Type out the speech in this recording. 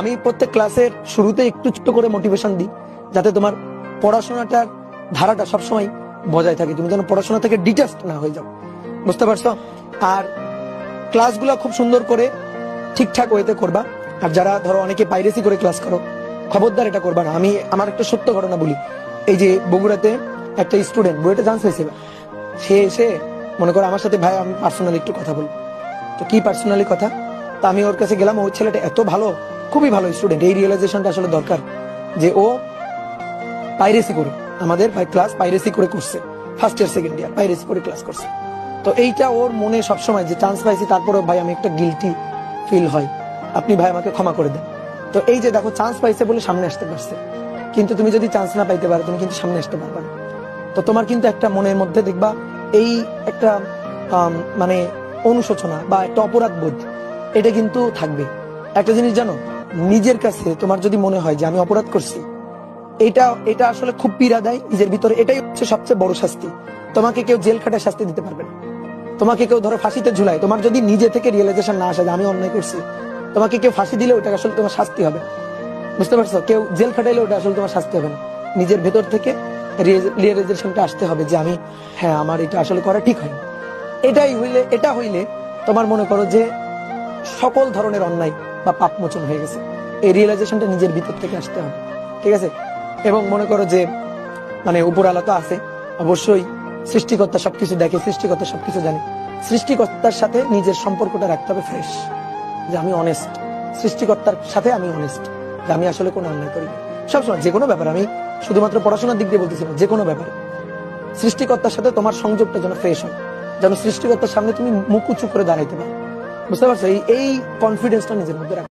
আমি প্রত্যেক ক্লাসের শুরুতে একটু ছোট করে মোটিভেশন দিই, যাতে তোমার পড়াশোনাটার ধারাটা সবসময় বজায় থাকে, তুমি যেন পড়াশোনা থেকে ডিটাচড না হয়ে যাও। বুঝতে পারছো? আর ক্লাসগুলো খুব সুন্দর করে ঠিকঠাক ওয়েতে করবা। আর যারা ধরো অনেকে পাইরেসি করে ক্লাস করো, খবরদার এটা করবা না। আমি আমার একটা সত্য ঘটনা বলি। এই যে বগুড়াতে একটা স্টুডেন্ট বুয়েটে চান্স হয়েছিল, সে এসে মনে করো আমার সাথে, ভাই আমি পার্সোনালি একটু কথা বলি। তো কি পার্সোনালি কথা? তা আমি ওর কাছে গেলাম, ওই ছেলেটা এত ভালো, খুবই ভালো স্টুডেন্ট। এই রিয়েলাইজেশনটা আসলে দরকার যে ও পাইরেসি করে আমাদের ক্লাস পাইরেসি করে করছে, first year second year piracy করে ক্লাস করছে। তো এইটা ওর মনে সবসময় যে চান্স পাইছি, তারপরে ভাই আমি একটা গিলটি ফিল হয়, আপনি ভাই আমাকে ক্ষমা করে দেন। তো এই যে দেখো, চান্স পাইছে বলে সামনে আসতে পারছে, কিন্তু তুমি যদি চান্স না পাইতে পারো, তুমি কিন্তু সামনে আসতে পারবে না। তো তোমার কিন্তু একটা মনের মধ্যে দেখবা এই একটা মানে অনুশোচনা বা একটা অপরাধ বোধ, এটা কিন্তু থাকবে। একটা জিনিস জানো, নিজের কাছে তোমার যদি মনে হয় যে আমি অপরাধ করছি, এটা এটা আসলে খুব পীড়া দেয় নিজের ভিতরে। এটাই হচ্ছে সবচেয়ে বড় শাস্তি। তোমাকে কেউ জেল খাটায় শাস্তি দিতে পারবে না, তোমাকে কেউ ধরো ফাঁসিতে ঝুলায়, তোমার যদি নিজে থেকে রিয়েলাইজেশন না আসে যে আমি অন্যায় করছি, তোমাকে কেউ ফাঁসি দিলে ওটা আসলে তোমার শাস্তি হবে। বুঝতে পারছো? কেউ জেল খাটাইলে ওটা আসলে তোমার শাস্তি হবে না। নিজের ভেতর থেকে রিয়েলাইজেশনটা আসতে হবে যে আমি, হ্যাঁ আমার এটা আসলে করা ঠিক হয়। এটা হইলে তোমার মনে করো যে সকল ধরনের অন্যায় বা পাপ মোচন হয়ে গেছে। এই রিয়েলাইজেশনটা নিজের ভিতর থেকে আসতে হবে, ঠিক আছে? এবং মনে করো যে মানে উপর আলো তো আছে, অবশ্যই সৃষ্টিকর্তা সবকিছু দেখে, সৃষ্টিকর্তা সবকিছু জানে। সৃষ্টিকর্তার সাথে নিজের সম্পর্কটা রাখতে হবে ফ্রেশ, যে আমি অনেস্ট, সৃষ্টিকর্তার সাথে আমি অনেস্ট, যে আমি আসলে কোনো অন্যায় করি। সবসময় যে কোনো ব্যাপার, আমি শুধুমাত্র পড়াশোনার দিক দিয়ে বলতেছি না, যে কোনো ব্যাপারে সৃষ্টিকর্তার সাথে তোমার সংযোগটা যেন ফ্রেশ হয়, যেন সৃষ্টিকর্তার সামনে তুমি মুখ উঁচু করে দাঁড়াইতে পারো। বুঝতে পারছো? এই কনফিডেন্সটা নিজের মধ্যে রাখো।